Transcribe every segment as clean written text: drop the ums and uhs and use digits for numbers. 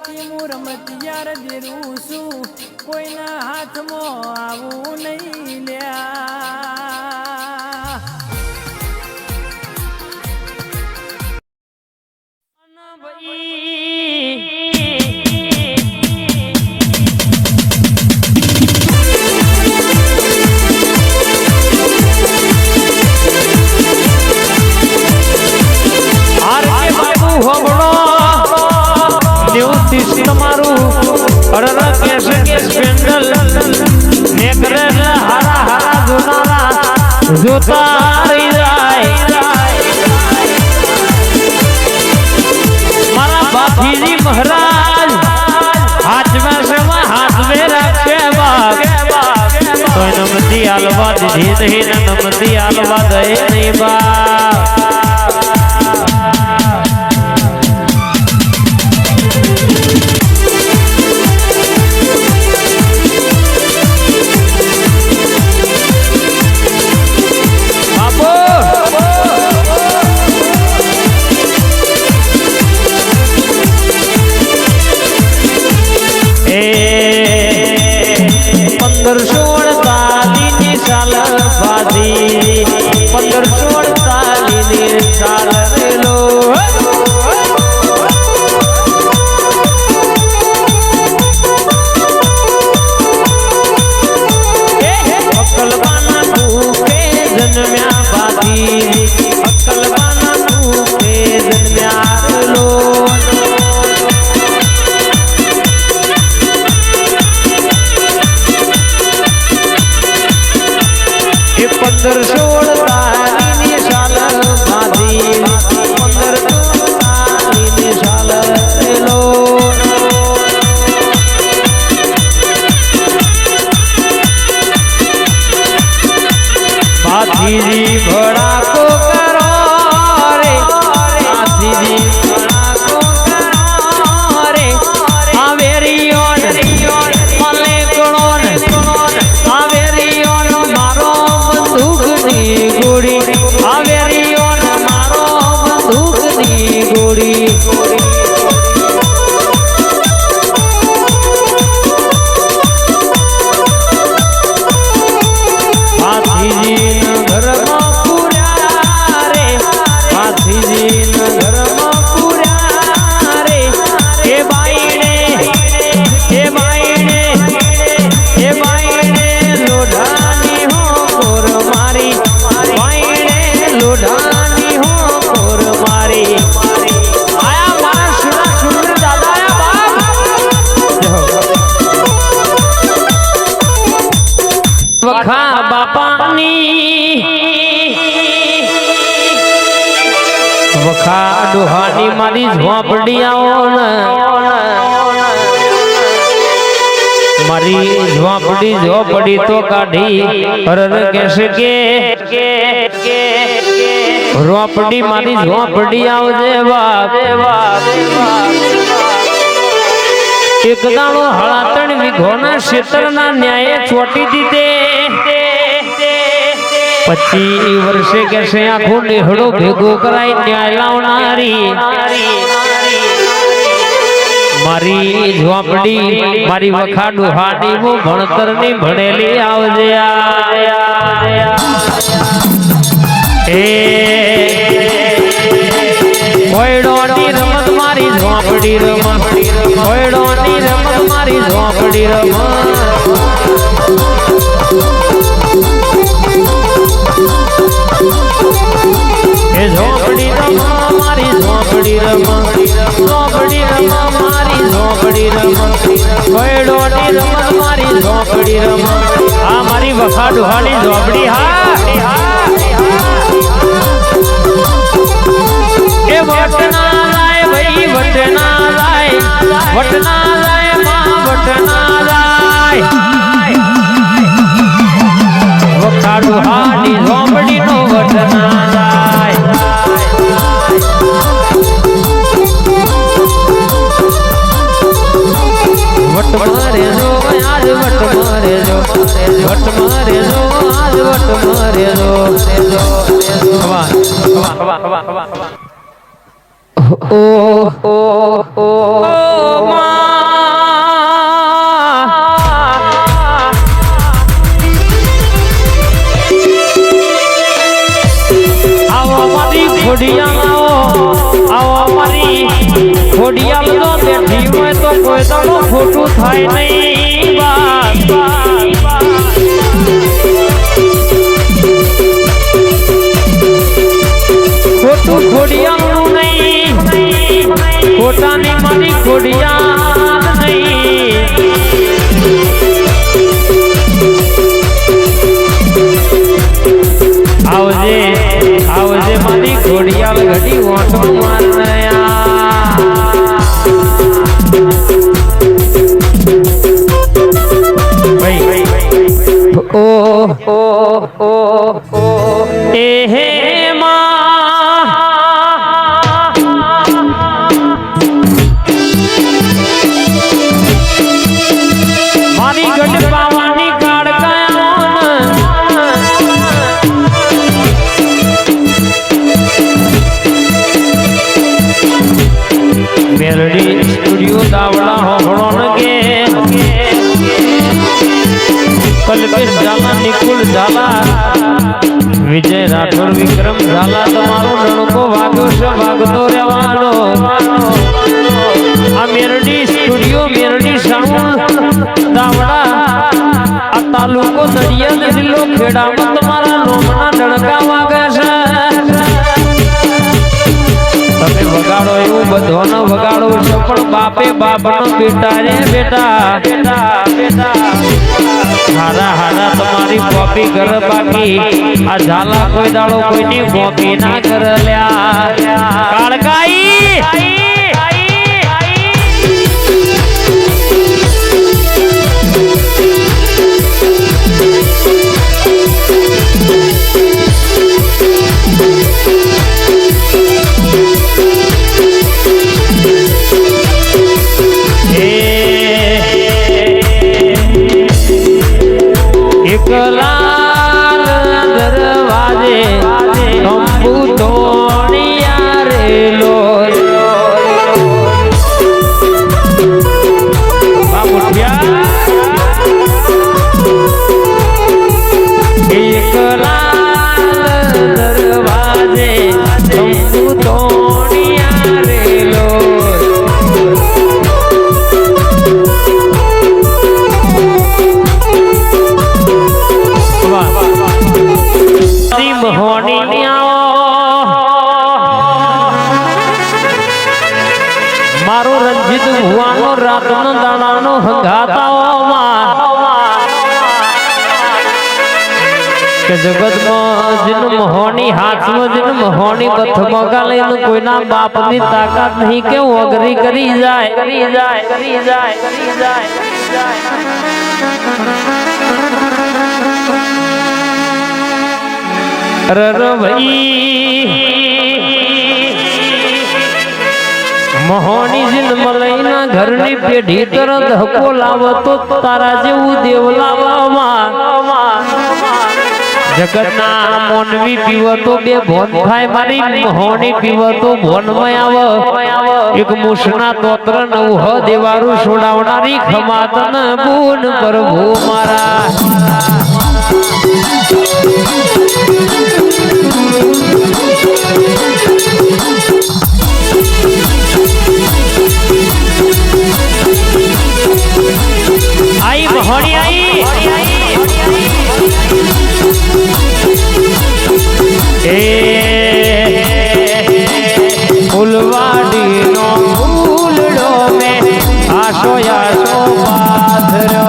બાકી હું રમતિયાર દેરું છું કોઈના હાથમાં આવું નહીં લ્યા તમારું અરર કેસ પેન્ડલ ને કરે હારા હારા જોનારા જોતા રહી જાય મારા બાપીજી મહારાજ હાથ में રાખે બાપ તો નમતી આલવા દીધી નહીં નમતી આલવા દે નહીં બાપ વખા ડોહાની મારી ઝોપડી મારી ઝોપડી તો કાઢી હરર કેસે કે ઝોપડી મારી ઝોપડી આવજે બાપ એક દાણો હળાતણ વિઘોના ક્ષેત્રના ન્યાય ચોટી દીધે 25 વર્ષે કેસે આખો નેહડો ભેગો કરાઈ ન્યાય લાવનારી મારી ઝોપડી મારી વખા ડોહાની હું ભણતરની ભણેલી આવજે એ કોયડોની રમત મારી ઝોપડી રમત કોયડોની રમત મારી ઝોપડી રમત એ ઝોપડી રમા મારી ઝોપડી રમા મારી ઝોપડી રમા કોયડોની રમત મારી ઝોપડી રમા આ મારી વખા ડોહાની ઝોપડી હા એ વટના લાય ભાઈ વટના લાય માં વટના લાય વખા ડોહાની ઝોપડી નો વટના લાય વટ મારે જો આજ વટ મારે જો વટ મારે જો આજ વટ મારે જો ખોડિયાલ તો બેઠી હોય તો કોઈ દાડો ખોટું થાય નહીં ખોટું ખોડિયાલનું નહીં ખોટાની મારી ખોડિયાલ નહીં આવજે આવજે મારી ખોડિયાલ ઘડી ઓટો મારયા મારી ગઢ પાવાની મેલડી સ્ટુડિયો દાવડા હોભળો ન કે કલ્પેશ ઝાલા નિકુલ ઝાલા વિજય રાઠોડ વિક્રમ ઝાલા તમારો રણકો વાગ્યો છે વાગતો રહેવાનો આ મેરડી સ્ટુડિયો મેરડી સાઉન્ડ દાવડા આ તાલુકો નડિયાદ જિલ્લો ખેડામાં તમારા લોમના ડણકા વાગે છે તમે વગાડો એવું બધોનો વગાડો છો પણ બાપે બાપનો બેટા રે બેટા બેટા બેટા હારા હારા તમારી કોપી કર બાકી આ ઝાલા કોઈ દાડો કોઈની કોપી ના કર લ્યા કાળકાઈ લાલ દરવાજે કંબુ તોણિયા રેલો એક લાલ દરવાજે કંબુ તોણિયા રેલો મારો રંજીત ભુવાનો રાતનો દાણાનો હંગાતાઓમાં કે જગતમાં જન્મ હોની હાથમાં જન્મ હોની બથમાં ગાલે કોઈના બાપની તાકાત નહીં કે ઓગરી કરી જાય કરી જાય કરી જાય કરી જાય મોહની જિંદ મલઈના ઘરની પેઢી તરત હકો લાવતો તારા જેવું દેવ લાવવામાં જગતના મોનવી પીવતો બે ભોન થાય મારી મોહની પીવતો ભોનમાં આવ એક મુસના તોત્ર નવ હ દેવારું છોડાવનારી ખમાતન બૂન પ્રભુ મારા आई मोहनी आई फुलवाड़ी नो फूलड़ो में आशो आशो पाथरो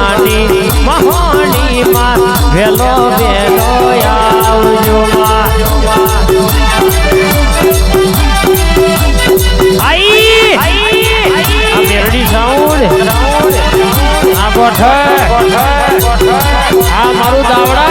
માની મહોની માં વેલો બેલો આવજો માં આઈ આ મેરડી સાઉન્ડ આ ગોઠ આ મારું દાવડા